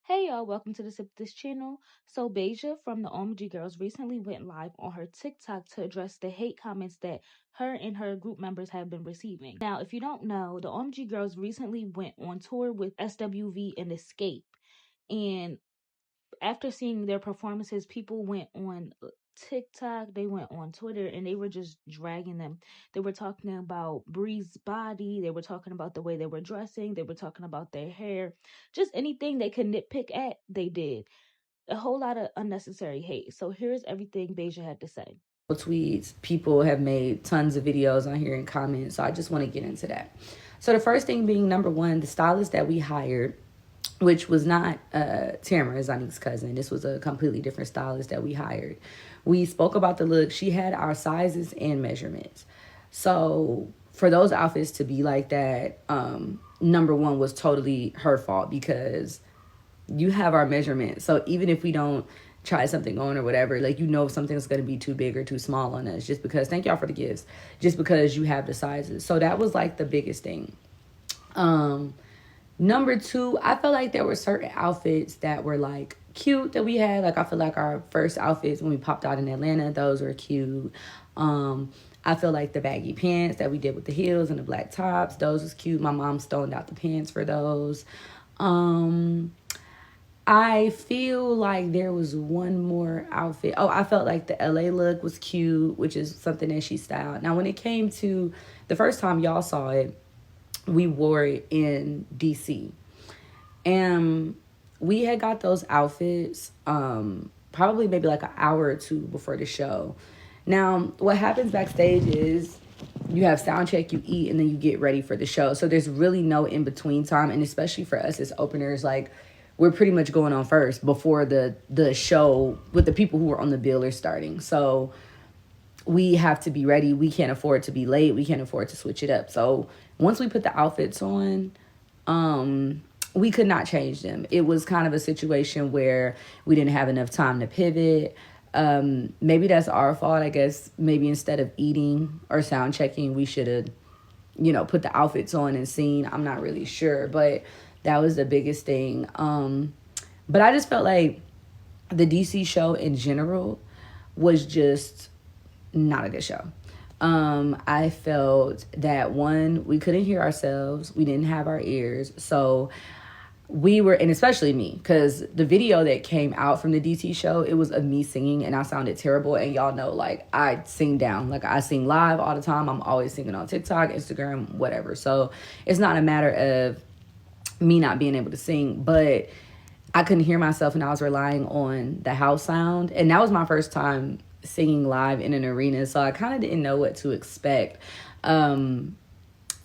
Hey y'all, welcome to the Sip This channel. So Bahja from the OMG Girls recently went live on her TikTok to address the hate comments that her and her group members have been receiving. Now, if you don't know, the OMG Girls recently went on tour with SWV and Escape. And after seeing their performances, people went on TikTok, they went on Twitter, and they were just dragging them. They were talking about Bree's body, they were talking about the way they were dressing, they were talking about their hair, just anything they could nitpick at, they did. A whole lot of unnecessary hate. So here's everything Bahja had to say. Tweets. People have made tons of videos on here and comments. So I just want to get into that. So the first thing being, number one, the stylist that we hired, which was not Tamara, Zanique's cousin. This was a completely different stylist that we hired. We spoke about the look. She had our sizes and measurements. So for those outfits to be like that, number one was totally her fault because you have our measurements. So even if we don't try something on or whatever, like, you know, if something's going to be too big or too small on us, just because, thank y'all for the gifts, just because you have the sizes. So that was like the biggest thing. Number two, I felt like there were certain outfits that were like cute that we had. Like, I feel like our first outfits when we popped out in Atlanta, those were cute. I feel like the baggy pants that we did with the heels and the black tops, those was cute. My mom stoned out the pants for those. I feel like there was one more outfit. Oh, I felt like the LA look was cute, which is something that she styled. Now, when it came to the first time y'all saw it, we wore it in DC. And we had got those outfits probably maybe like an hour or two before the show. Now, what happens backstage is you have sound check, you eat, and then you get ready for the show. So there's really no in between time, and especially for us as openers, like, we're pretty much going on first before the show with the people who are on the bill are starting. So we have to be ready. We can't afford to be late. We can't afford to switch it up. So once we put the outfits on, we could not change them. It was kind of a situation where we didn't have enough time to pivot. Maybe that's our fault. I guess maybe instead of eating or sound checking, we should have, put the outfits on and seen. I'm not really sure, but that was the biggest thing. But I just felt like the DC show in general was just not a good show. I felt that, one, we couldn't hear ourselves. We didn't have our ears. So we were, and especially me, because the video that came out from the DC show, it was of me singing and I sounded terrible. And y'all know, like, I sing down. Like, I sing live all the time. I'm always singing on TikTok, Instagram, whatever. So it's not a matter of me not being able to sing, but I couldn't hear myself and I was relying on the house sound. And that was my first time singing live in an arena, so I kind of didn't know what to expect. And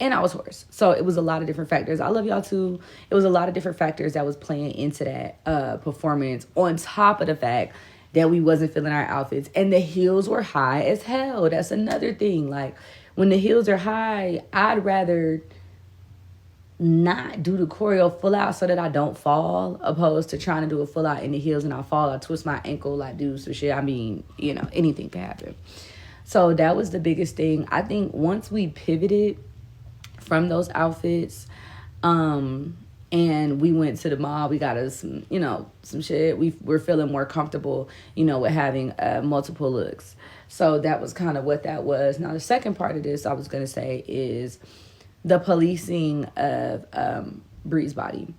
I was hoarse. So it was a lot of different factors. I love y'all too. It was a lot of different factors that was playing into that performance, on top of the fact that we wasn't feeling our outfits. And the heels were high as hell. That's another thing. Like, when the heels are high, I'd rather not do the choreo full out so that I don't fall, opposed to trying to do a full out in the heels and I fall, I twist my ankle, I do some shit. I mean, anything can happen. So that was the biggest thing. I think once we pivoted from those outfits, and we went to the mall, we got us some shit. We're feeling more comfortable, with having multiple looks. So that was kind of what that was. Now, the second part of this I was going to say is the policing of Bree's body.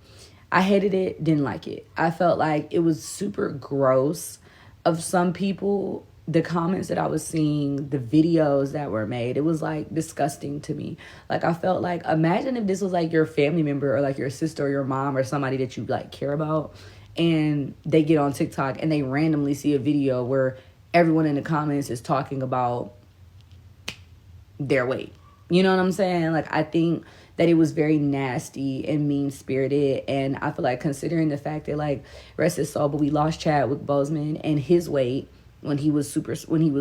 I hated it, didn't like it. I felt like it was super gross of some people. The comments that I was seeing, the videos that were made, it was like disgusting to me. Like, I felt like, imagine if this was like your family member or like your sister or your mom or somebody that you like care about, and they get on TikTok and they randomly see a video where everyone in the comments is talking about their weight. You know what I'm saying? Like, I think that it was very nasty and mean-spirited. And I feel like, considering the fact that, like, rest his soul, but we lost Chadwick Boseman, and his weight when he was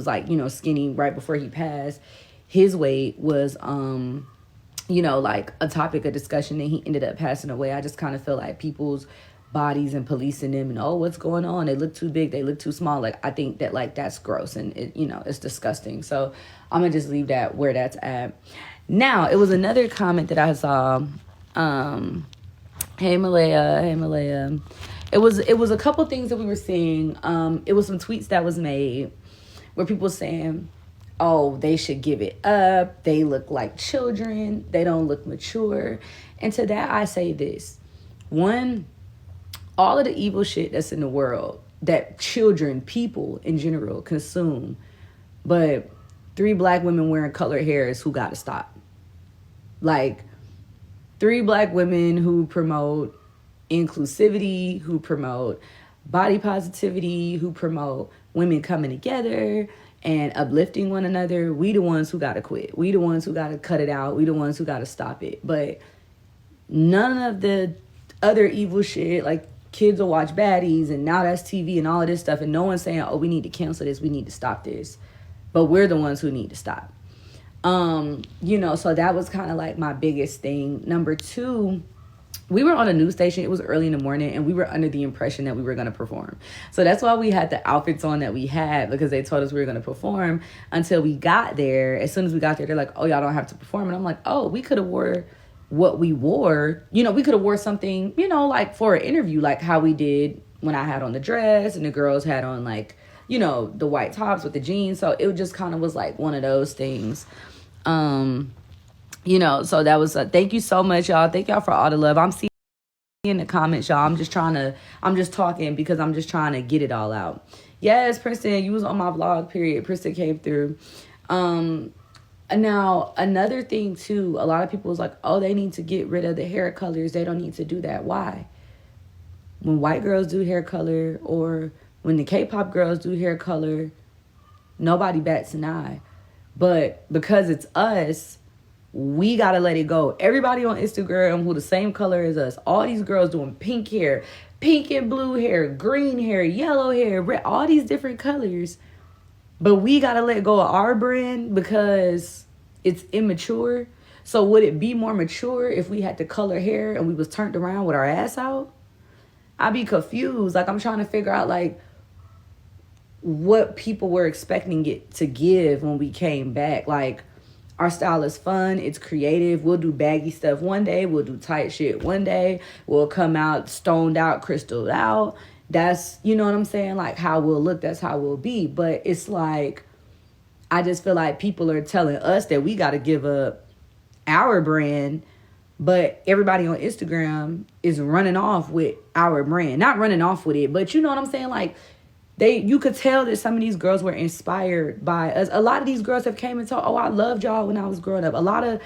like, skinny right before he passed, his weight was, like a topic of discussion, and he ended up passing away. I just kind of feel like people's bodies and policing them, and what's going on, they look too big, they look too small. Like, I think that, like, that's gross, and it, it's disgusting. So I'm gonna just leave that where that's at. Now, it was another comment that I saw. Hey Malaya. it was a couple things that we were seeing. It was some tweets that was made where people saying, oh, they should give it up. They look like children. They don't look mature. And to that, I say this. One, all of the evil shit that's in the world that children, people in general, consume. But 3 black women wearing colored hair is who got to stop. Like, 3 black women who promote inclusivity, who promote body positivity, who promote women coming together and uplifting one another. We the ones who got to quit. We the ones who got to cut it out. We the ones who got to stop it. But none of the other evil shit, like kids will watch baddies and now that's TV and all of this stuff, and no one's saying, oh, we need to cancel this, we need to stop this. But we're the ones who need to stop. So that was kind of like my biggest thing. Number 2, we were on a news station. It was early in the morning, and we were under the impression that we were going to perform. So that's why we had the outfits on that we had, because they told us we were going to perform until we got there. As soon as we got there, they're like, oh, y'all don't have to perform. And I'm like, oh, we could have wore what we wore. We could have wore something, like for an interview, like how we did when I had on the dress and the girls had on like, the white tops with the jeans. So it just kind of was like one of those things. So that was thank you so much, y'all. Thank y'all for all the love. I'm seeing in the comments, y'all. I'm just talking because I'm just trying to get it all out. Yes, Princeton, you was on my vlog, period. Princeton came through. Now, another thing too, a lot of people was like, oh, they need to get rid of the hair colors. They don't need to do that. Why? When white girls do hair color, or when the K-pop girls do hair color, nobody bats an eye. But because it's us, we got to let it go. Everybody on Instagram who the same color as us, all these girls doing pink hair, pink and blue hair, green hair, yellow hair, red, all these different colors. But we got to let go of our brand because it's immature. So would it be more mature if we had to color hair and we was turned around with our ass out? I'd be confused. Like, I'm trying to figure out, like, what people were expecting it to give when we came back. Like, our style is fun. It's creative. We'll do baggy stuff one day. We'll do tight shit one day. We'll come out stoned out, crystalled out. That's, you know what I'm saying? Like, how we'll look, that's how we'll be. But it's like, I just feel like people are telling us that we got to give up our brand, but everybody on Instagram is running off with our brand. Not running off with it, but you know what I'm saying? Like, you could tell that some of these girls were inspired by us. A lot of these girls have came and told, oh, I loved y'all when I was growing up. A lot of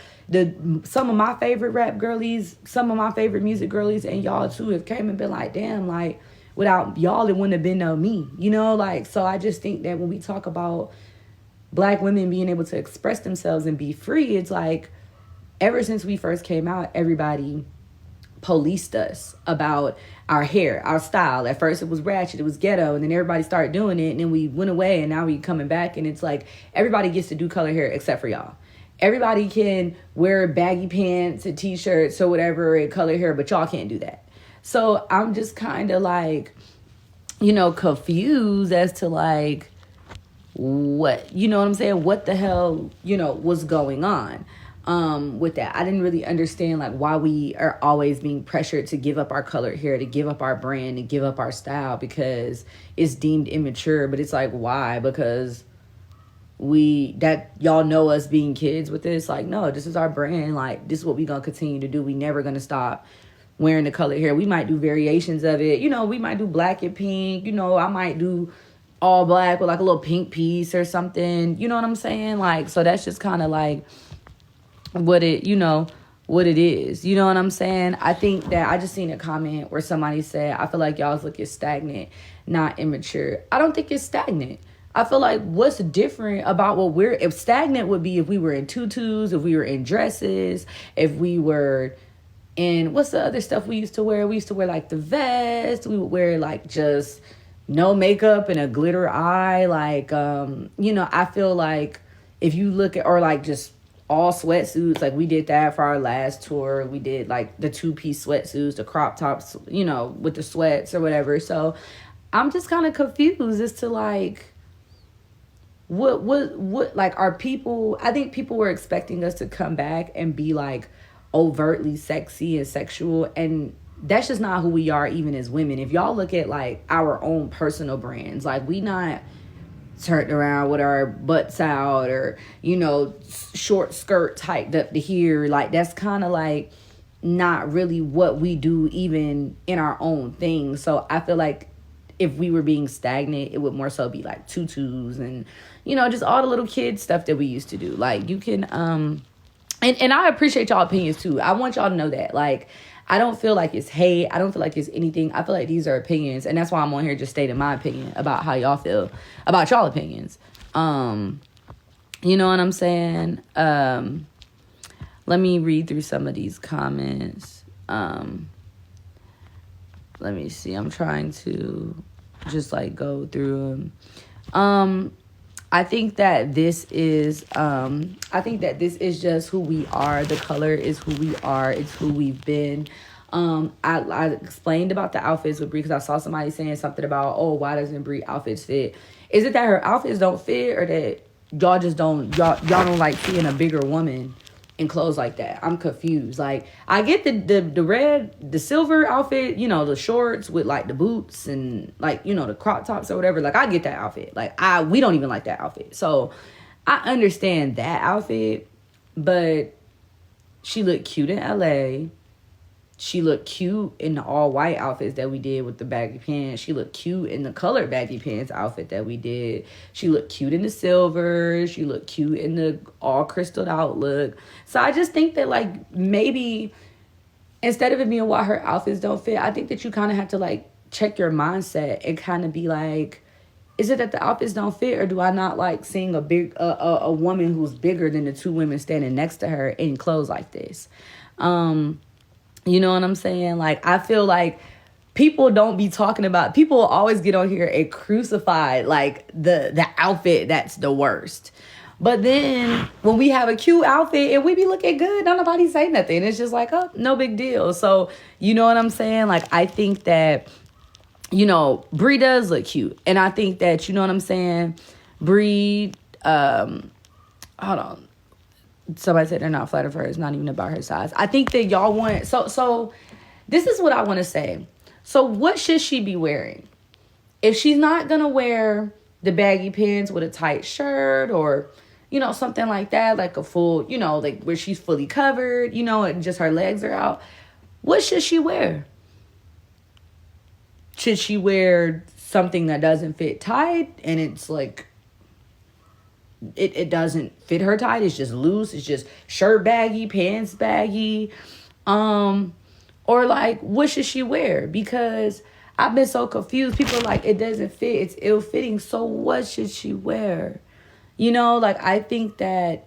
some of my favorite rap girlies, some of my favorite music girlies, and y'all too have came and been like, damn, like, without y'all, it wouldn't have been no me, like, so I just think that when we talk about black women being able to express themselves and be free, it's like, ever since we first came out, everybody policed us about our hair, our style. At first it was ratchet, it was ghetto, and then everybody started doing it, and then we went away, and now we coming back, and it's like, everybody gets to do color hair except for y'all. Everybody can wear baggy pants and t-shirts or whatever and color hair, but y'all can't do that. So I'm just kind of like, confused as to like, what, what I'm saying? What the hell, was going on with that? I didn't really understand like why we are always being pressured to give up our colored hair, to give up our brand, to give up our style because it's deemed immature. But it's like, why? Because y'all know us being kids with this. Like, no, this is our brand. Like, this is what we gonna continue to do. We never gonna stop wearing the colored hair. We might do variations of it. We might do black and pink. I might do all black with like a little pink piece or something. You know what I'm saying? Like, so that's just kind of like what it is. You know what I'm saying? I think that I just seen a comment where somebody said, I feel like y'all's look is stagnant, not immature. I don't think it's stagnant. I feel like what's different about if stagnant would be if we were in tutus, if we were in dresses, if we were in, what's the other stuff we used to wear? We used to wear like the vest. We would wear like just no makeup and a glitter eye. Like, I feel like if you look at, or like just all sweatsuits, like we did that for our last tour. We did like the 2-piece sweatsuits, the crop tops, with the sweats or whatever. So I'm just kind of confused as to like, what, like, are people, I think people were expecting us to come back and be like overtly sexy and sexual, and that's just not who we are even as women. If y'all look at like our own personal brands, like we not turned around with our butts out, or short skirts hiked up to here. Like that's kind of like not really what we do even in our own thing. So I feel like if we were being stagnant, it would more so be like tutus and just all the little kid stuff that we used to do. Like you can and I appreciate y'all opinions too. I want y'all to know that. Like, I don't feel like it's hate. I don't feel like it's anything. I feel like these are opinions. And that's why I'm on here just stating my opinion about how y'all feel about y'all opinions. You know what I'm saying? Let me read through some of these comments. Let me see. I'm trying to just like go through them. I think that this is just who we are. The color is who we are. It's who we've been. I explained about the outfits with Brie because I saw somebody saying something about, oh, why doesn't Brie outfits fit? Is it that her outfits don't fit, or that y'all don't like seeing a bigger woman in clothes like that? I'm confused. Like, I get the silver outfit, the shorts with like the boots and like, the crop tops or whatever. Like, I get that outfit. Like, we don't even like that outfit. So I understand that outfit, but she looked cute in LA. She looked cute in the all white outfits that we did with the baggy pants. She looked cute in the colored baggy pants outfit that we did. She looked cute in the silver. She looked cute in the all crystalled out look. So I just think that like maybe instead of it being why her outfits don't fit, I think that you kind of have to like check your mindset and kind of be like, is it that the outfits don't fit, or do I not like seeing a woman who's bigger than the two women standing next to her in clothes like this? You know what I'm saying? Like, I feel like people don't be talking about, people always get on here and crucify like the outfit that's the worst. But then when we have a cute outfit and we be looking good, nobody say nothing. It's just like, oh, no big deal. So, you know what I'm saying? Like, I think that, Brie does look cute. And I think that, you know what I'm saying? Brie, hold on. Somebody said they're not flat of her. It's not even about her size. I think that y'all want... So this is what I want to say. So what should she be wearing? If she's not going to wear the baggy pants with a tight shirt or, something like that, like a full, like where she's fully covered, and just her legs are out, what should she wear? Should she wear something that doesn't fit tight and it's like... It doesn't fit her tight. It's just loose. It's just shirt baggy, pants baggy. Or like, what should she wear? Because I've been so confused. People are like, it doesn't fit. It's ill-fitting. So what should she wear? Like, I think that,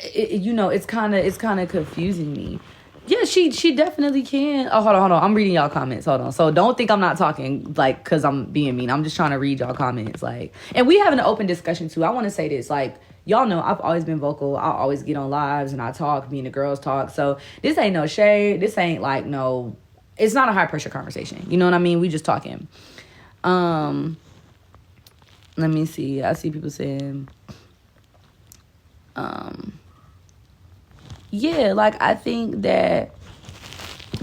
it's kind of confusing me. Yeah, she definitely can. Oh, hold on. I'm reading y'all comments. Hold on. So don't think I'm not talking, like, because I'm being mean. I'm just trying to read y'all comments. Like, and we having an open discussion, too. I want to say this. Like, y'all know I've always been vocal. I always get on lives and I talk. Me and the girls talk. So this ain't no shade. This ain't, like, no... It's not a high-pressure conversation. You know what I mean? We just talking. Let me see. I see people saying... Yeah, like, I think that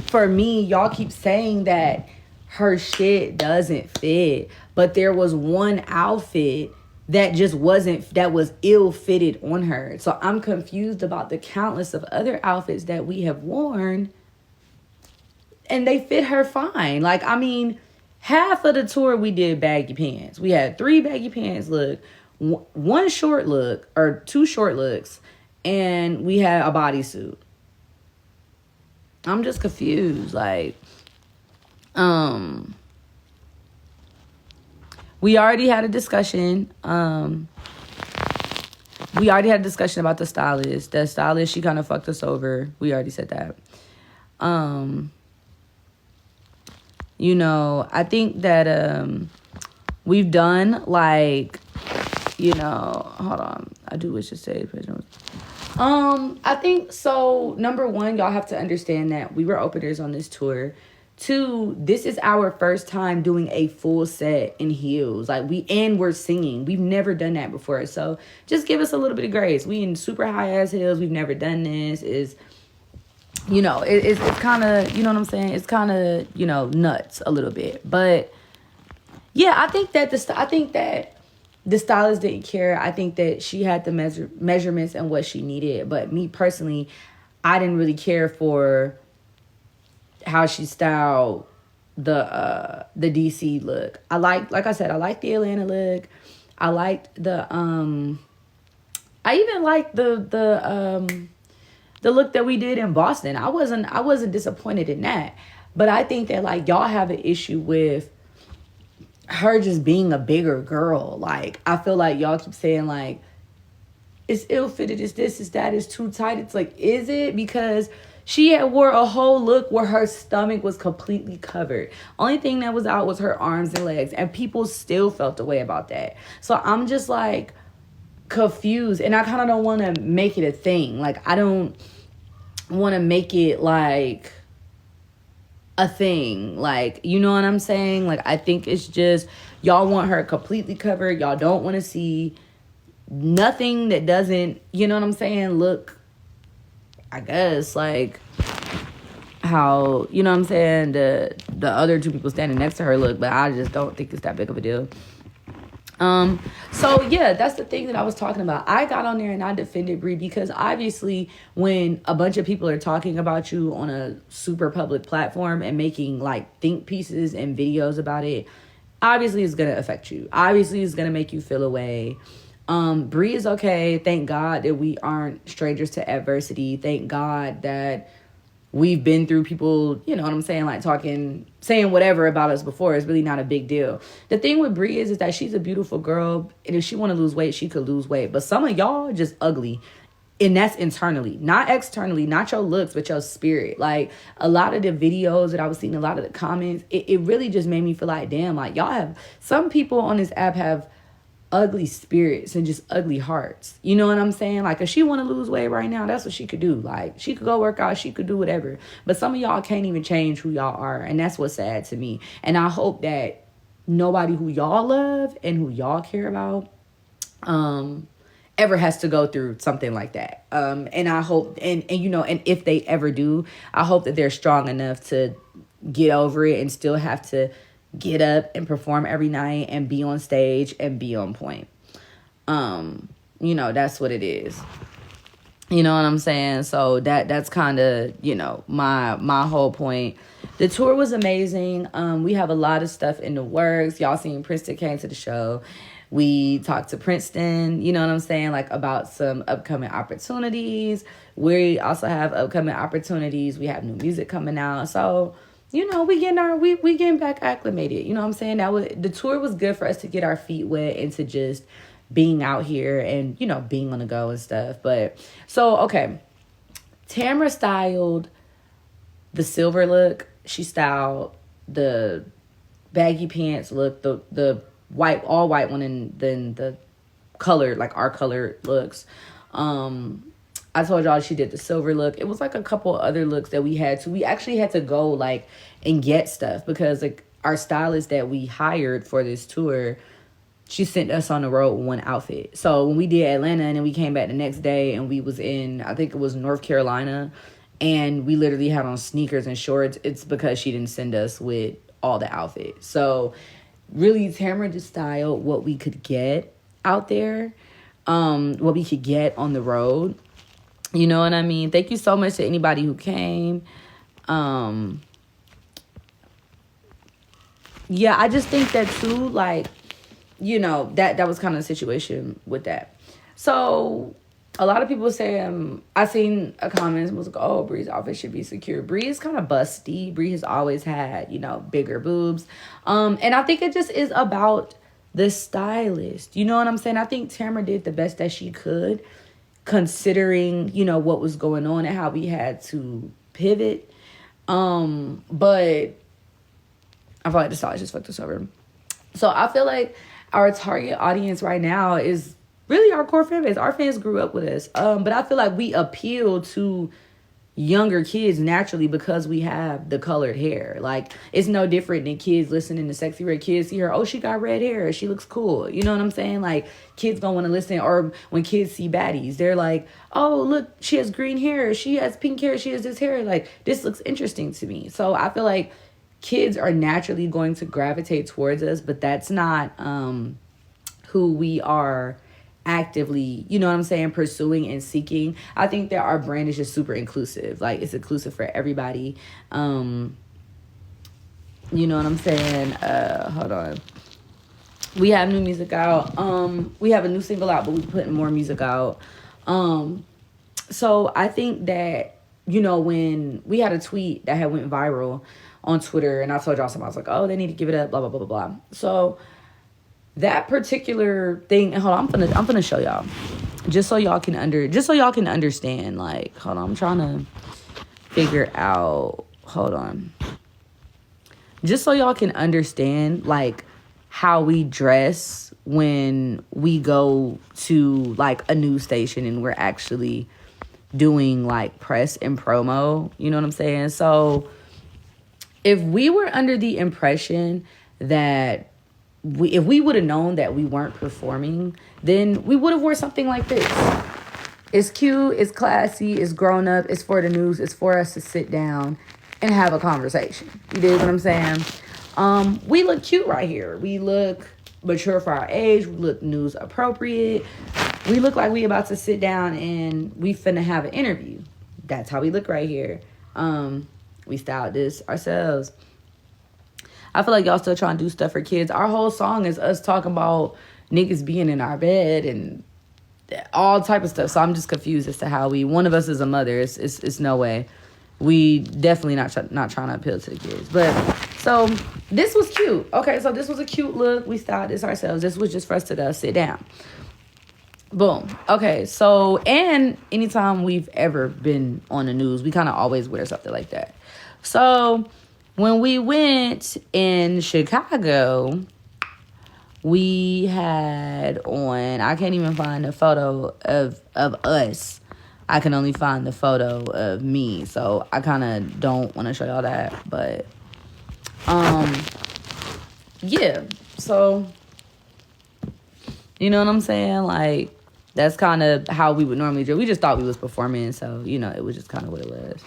for me, y'all keep saying that her shit doesn't fit, but there was one outfit that just wasn't, that was ill-fitted on her. So I'm confused about the countless of other outfits that we have worn, and they fit her fine. Like, I mean, half of the tour we did baggy pants. We had 3 baggy pants look, 1 short look, or 2 short looks, and we had a bodysuit. I'm just confused. Like, we already had a discussion. We already had a discussion about the stylist. The stylist, she kind of fucked us over. We already said that. I think that we've done, like, hold on. I do wish to say I think so. Number 1, y'all have to understand that we were openers on this tour. 2, this is our first time doing a full set in heels. Like, we're singing. We've never done that before. So just give us a little bit of grace. We in super high ass heels. We've never done this. it's kind of, you know what I'm saying? It's kind of, nuts a little bit. But yeah, I think that the stylist didn't care. I think that she had the measurements and what she needed. But me personally, I didn't really care for how she styled the DC look. Like I said, I liked the Atlanta look. I liked I even liked the look that we did in Boston. I wasn't disappointed in that. But I think that like y'all have an issue with her just being a bigger girl. Like I feel like y'all keep saying like it's ill fitted, it's this, it's that, it's too tight. It's like, is it? Because she had wore a whole look where her stomach was completely covered. Only thing that was out was her arms and legs, and people still felt the way about that. So I'm just like confused, and I kind of don't want to make it a thing. Like I don't want to make it like a thing. Like, you know what I'm saying? Like I think it's just y'all want her completely covered. Y'all don't want to see nothing that doesn't, you know what I'm saying, look, I guess, like how, you know what I'm saying, the other two people standing next to her look. But I just don't think it's that big of a deal. So yeah, that's the thing that I was talking about. I got on there and I defended Brie because obviously when a bunch of people are talking about you on a super public platform and making like think pieces and videos about it, obviously it's gonna affect you. Obviously it's gonna make you feel away. Brie is okay. Thank God that we aren't strangers to adversity. Thank God that we've been through people, you know what I'm saying, like saying whatever about us before. It's really not a big deal. The thing with Brie is that she's a beautiful girl, and if she want to lose weight, she could lose weight. But some of y'all just ugly, and that's internally, not externally, not your looks, but your spirit. Like a lot of the videos that I was seeing, a lot of the comments, it really just made me feel like, damn, like y'all have, some people on this app have ugly spirits and just ugly hearts. You know what I'm saying? Like if she want to lose weight right now, that's what she could do. Like she could go work out, she could do whatever. But some of y'all can't even change who y'all are, and that's what's sad to me. And I hope that nobody who y'all love and who y'all care about ever has to go through something like that. And I hope, and if they ever do, I hope that they're strong enough to get over it and still have to get up and perform every night and be on stage and be on point. That's what it is. You know what I'm saying? So that's kind of, my whole point. The tour was amazing. We have a lot of stuff in the works. Y'all seen Princeton came to the show. We talked to Princeton, you know what I'm saying, like about some upcoming opportunities. We also have upcoming opportunities. We have new music coming out. So we getting back acclimated. You know what I'm saying? The tour was good for us to get our feet wet into just being out here and, being on the go and stuff. But so, okay. Tamra styled the silver look. She styled the baggy pants look, the white, all white one, and then the color, like our color looks. I told y'all she did the silver look. It was like a couple other looks that we had to. We actually had to go like and get stuff because like our stylist that we hired for this tour, she sent us on the road with one outfit. So when we did Atlanta and then we came back the next day and we was in, I think it was North Carolina, and we literally had on sneakers and shorts, it's because she didn't send us with all the outfits. So really Tamara just styled what we could get out there, what we could get on the road. You know what I mean? Thank you so much to anybody who came. Yeah, I just think that too, like, that was kind of the situation with that. So a lot of people say, I seen a comment was like, oh, Brie's outfit should be secure. Brie is kind of busty. Brie has always had, bigger boobs. And I think it just is about the stylist. You know what I'm saying? I think Tamara did the best that she could, considering, what was going on and how we had to pivot. But I feel like the stylist just fucked us over. So I feel like our target audience right now is really our core fan base. Our fans grew up with us. But I feel like we appeal to younger kids naturally because we have the colored hair. Like, it's no different than kids listening to Sexy Red. Kids see her, oh, she got red hair, she looks cool. You know what I'm saying? Like, kids don't want to listen. Or when kids see baddies, they're like, oh, look, she has green hair, she has pink hair, she has this hair. Like, this looks interesting to me. So I feel like kids are naturally going to gravitate towards us, but that's not who we are actively, you know what I'm saying, pursuing and seeking. I think that our brand is just super inclusive. Like, it's inclusive for everybody. You know what I'm saying? Hold on. We have new music out. We have a new single out, but we're putting more music out. So I think that, you know, when we had a tweet that had went viral on Twitter, and I told y'all something, I was like, oh, they need to give it up, blah, blah, blah, blah, blah. So that particular thing, and hold on, I'm gonna show y'all, just so y'all can understand. Like, hold on, I'm trying to figure out. Hold on, just so y'all can understand, like, how we dress when we go to like a news station and we're actually doing like press and promo. You know what I'm saying? So if we were under the impression that if we would have known that we weren't performing, then we would have wore something like this. It's cute, it's classy, it's grown up, it's for the news, it's for us to sit down and have a conversation. You dig what I'm saying? We look cute right here. We look mature for our age. We look news appropriate. We look like we about to sit down and we finna have an interview. That's how we look right here. We styled this ourselves. I feel like y'all still trying to do stuff for kids. Our whole song is us talking about niggas being in our bed and all type of stuff. So I'm just confused as to how one of us is a mother. It's no way. We definitely not trying to appeal to the kids. But so this was cute. Okay, so this was a cute look. We styled this ourselves. This was just for us to sit down. Boom. Okay, so, and anytime we've ever been on the news, we kind of always wear something like that. So when we went in Chicago, we had on, I can't even find a photo of us. I can only find the photo of me. So I kind of don't want to show y'all that. But, yeah. So, you know what I'm saying? Like, that's kind of how we would normally do. We just thought we was performing. So, you know, it was just kind of what it was.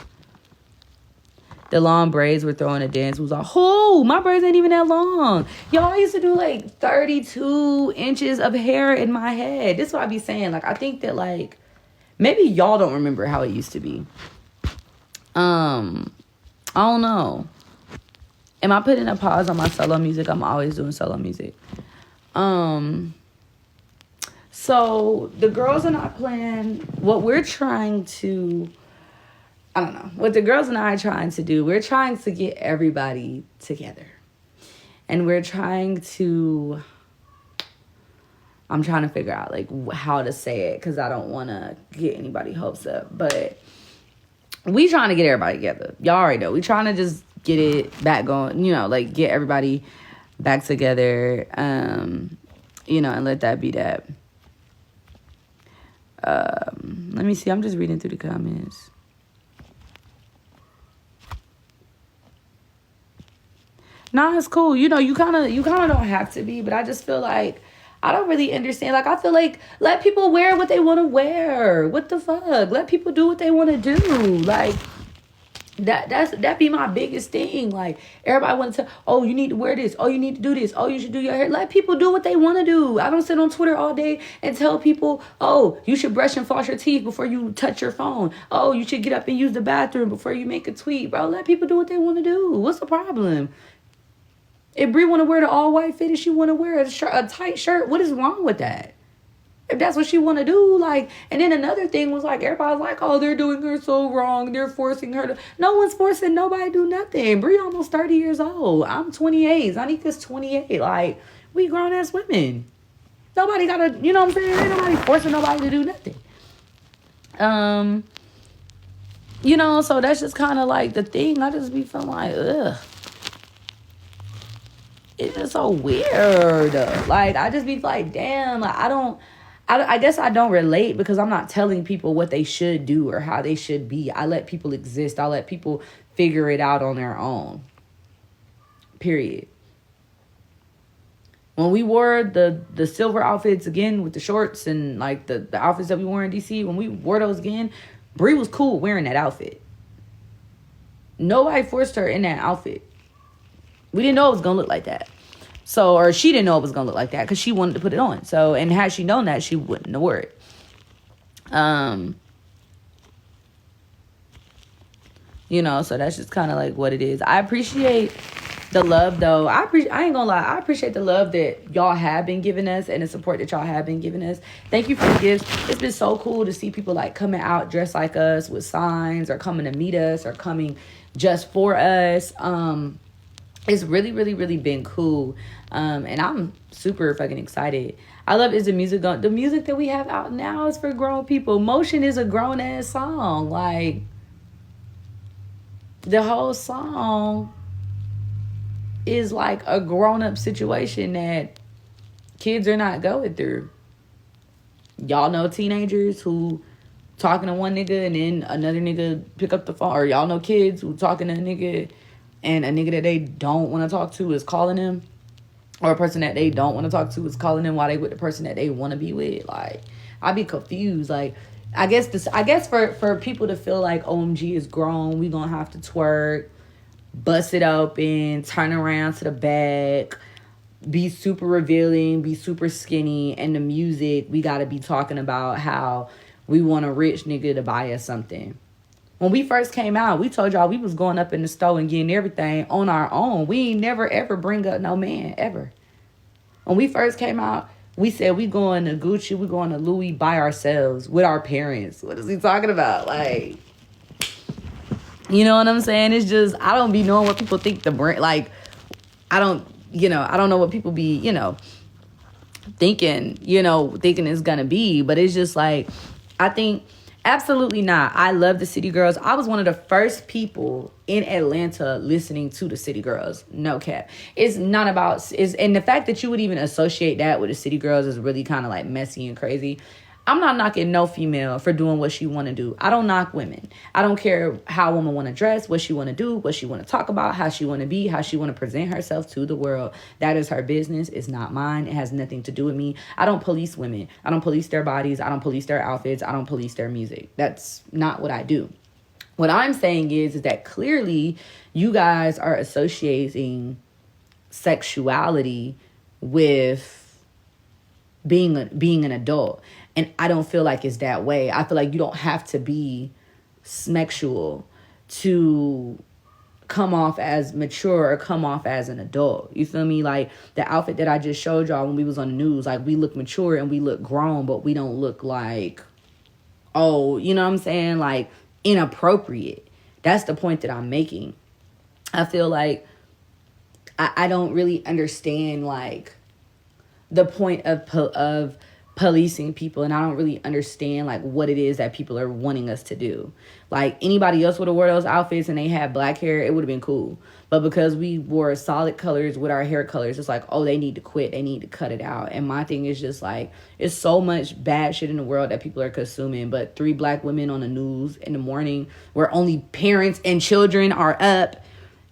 The long braids were throwing a dance. It was like, oh, my braids ain't even that long. Y'all, I used to do like 32 inches of hair in my head. This is what I be saying. Like, I think that, like, maybe y'all don't remember how it used to be. I don't know. Am I putting a pause on my solo music? I'm always doing solo music. So the girls and I plan, what we're trying to, I don't know, what the girls and I are trying to do, we're trying to get everybody together. And we're trying to, I'm trying to figure out, like, how to say it, because I don't want to get anybody hopes up. But we trying to get everybody together. Y'all already know. We trying to just get it back going, you know, like, get everybody back together, you know, and let that be that. Let me see. I'm just reading through the comments. Nah, it's cool. You know, you kind of don't have to be, but I just feel like I don't really understand. Like, I feel like let people wear what they want to wear. What the fuck? Let people do what they want to do. Like, that be my biggest thing. Like, everybody want to tell, oh, you need to wear this. Oh, you need to do this. Oh, you should do your hair. Let people do what they want to do. I don't sit on Twitter all day and tell people, oh, you should brush and floss your teeth before you touch your phone. Oh, you should get up and use the bathroom before you make a tweet. Bro, let people do what they want to do. What's the problem? If Brie want to wear the all-white fit and she want to wear a tight shirt, what is wrong with that? If that's what she want to do, like, and then another thing was, like, everybody's like, oh, they're doing her so wrong. They're forcing her to, no one's forcing nobody to do nothing. Brie almost 30 years old. I'm 28. Zanika's 28. Like, we grown-ass women. Nobody got to, you know what I'm saying? Ain't nobody forcing nobody to do nothing. You know, so that's just kind of, like, the thing. I just be feeling like, ugh. It's just so weird. Like, I just be like, damn, like, I don't I guess I don't relate because I'm not telling people what they should do or how they should be. I let people exist. I let people figure it out on their own. Period. When we wore the silver outfits again with the shorts and like the outfits that we wore in DC, when we wore those again, Brie was cool wearing that outfit. Nobody forced her in that outfit. We didn't know it was gonna look like that. So, or she didn't know it was gonna look like that because she wanted to put it on. So, and had she known that, she wouldn't have worn it. You know, so that's just kind of like what it is. I appreciate the love though. I ain't gonna lie, I appreciate the love that y'all have been giving us and the support that y'all have been giving us. Thank you for the gifts. It's been so cool to see people like coming out dressed like us with signs or coming to meet us or coming just for us. It's really, really, really been cool. And I'm super fucking excited. I love is the music going. The music that we have out now is for grown people. Motion is a grown ass song. Like the whole song is like a grown up situation that kids are not going through. Y'all know teenagers who talking to one nigga and then another nigga pick up the phone, or y'all know kids who talking to a nigga and a nigga that they don't want to talk to is calling them, or a person that they don't want to talk to is calling them while they with the person that they want to be with. Like, I be confused. Like, I guess for people to feel like OMG is grown, we gonna have to twerk, bust it open, turn around to the back, be super revealing, be super skinny, and the music, we gotta be talking about how we want a rich nigga to buy us something. When we first came out, we told y'all we was going up in the store and getting everything on our own. We ain't never ever bring up no man, ever. When we first came out, we said we going to Gucci, we going to Louis by ourselves with our parents. What is he talking about? Like, you know what I'm saying? It's just, I don't be knowing what people think the brand, like, I don't know what people be, thinking it's gonna be. But it's just like, I think, absolutely not. I love the City Girls. I was one of the first people in Atlanta listening to the City Girls. No cap. It's not about, and the fact that you would even associate that with the City Girls is really kind of like messy and crazy. I'm not knocking no female for doing what she want to do. I don't knock women. I don't care how a woman want to dress, what she want to do, what she want to talk about, how she want to be, how she want to present herself to the world. That is her business. It's not mine. It has nothing to do with me. I don't police women. I don't police their bodies. I don't police their outfits. I don't police their music. That's not what I do. What I'm saying is that clearly you guys are associating sexuality with being an adult. And I don't feel like it's that way. I feel like you don't have to be sexual to come off as mature or come off as an adult. You feel me? Like the outfit that I just showed y'all when we was on the news, like we look mature and we look grown, but we don't look like, oh, you know what I'm saying? Like inappropriate. That's the point that I'm making. I feel like I don't really understand like the point of policing people, and I don't really understand like what it is that people are wanting us to do. Like anybody else would have wore those outfits and they had black hair, it would have been cool. But because we wore solid colors with our hair colors, it's like, oh, they need to quit, they need to cut it out. And my thing is just like, it's so much bad shit in the world that people are consuming, but 3 black women on the news in the morning where only parents and children are up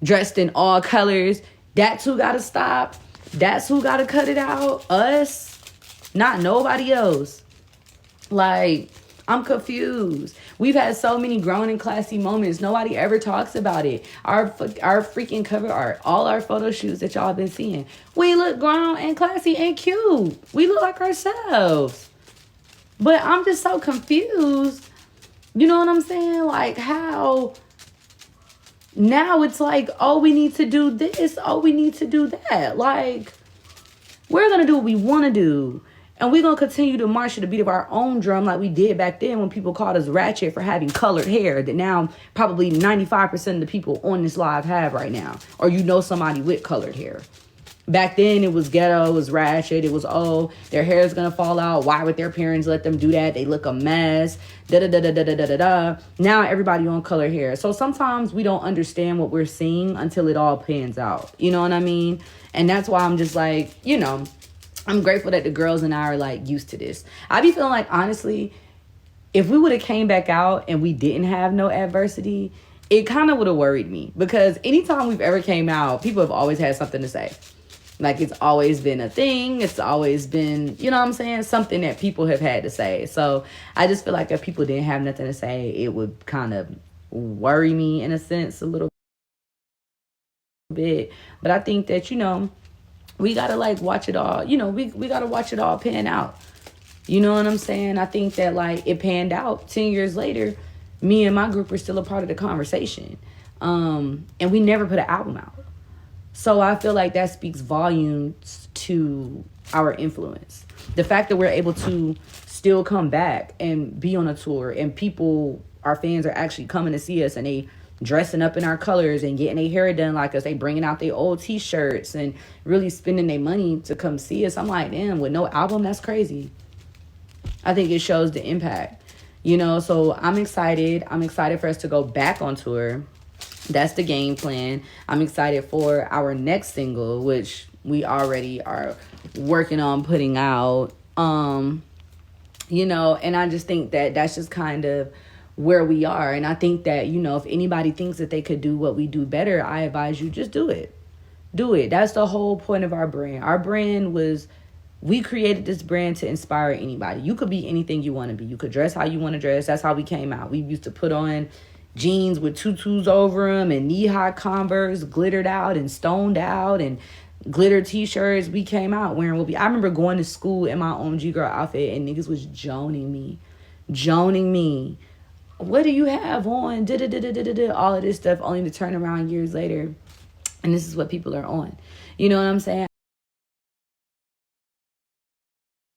dressed in all colors, that's who gotta stop. That's who gotta cut it out. Us. Not nobody else. Like, I'm confused. We've had so many grown and classy moments. Nobody ever talks about it. Our freaking cover art, all our photo shoots that y'all been seeing, we look grown and classy and cute. We look like ourselves. But I'm just so confused. You know what I'm saying? Like, how now it's like, oh, we need to do this. Oh, we need to do that. Like, we're going to do what we want to do. And we're going to continue to march to the beat of our own drum like we did back then when people called us ratchet for having colored hair that now probably 95% of the people on this live have right now. Or you know somebody with colored hair. Back then it was ghetto, it was ratchet, it was, oh, their hair is going to fall out. Why would their parents let them do that? They look a mess. Da-da-da-da-da-da-da-da. Now everybody on colored hair. So sometimes we don't understand what we're seeing until it all pans out. You know what I mean? And that's why I'm just like, I'm grateful that the girls and I are like used to this. I be feeling like, honestly, if we would have came back out and we didn't have no adversity, it kind of would have worried me, because anytime we've ever came out, people have always had something to say. Like, it's always been a thing. It's always been, you know what I'm saying, something that people have had to say. So I just feel like if people didn't have nothing to say, it would kind of worry me in a sense a little bit. But I think that, we gotta like watch it all. We gotta watch it all pan out. You know what I'm saying? I think that like it panned out 10 years later. Me and my group are still a part of the conversation. And we never put an album out. So I feel like that speaks volumes to our influence. The fact that we're able to still come back and be on a tour, and people, our fans, are actually coming to see us, and they dressing up in our colors and getting their hair done like us. They bringing out their old t-shirts and really spending their money to come see us. I'm like, damn, with no album, that's crazy. I think it shows the impact, so I'm excited. I'm excited for us to go back on tour. That's the game plan. I'm excited for our next single, which we already are working on putting out. And I just think that that's just kind of where we are. And I think that, if anybody thinks that they could do what we do better, I advise you just do it. Do it. That's the whole point of our brand. Our brand was, we created this brand to inspire anybody. You could be anything you want to be. You could dress how you want to dress. That's how we came out. We used to put on jeans with tutus over them and knee-high Converse, glittered out and stoned out, and glitter t-shirts. We came out wearing what I remember going to school in my OMG girl outfit, and niggas was joning me. What do you have on? All of this stuff, only to turn around years later, and this is what people are on. You know what I'm saying?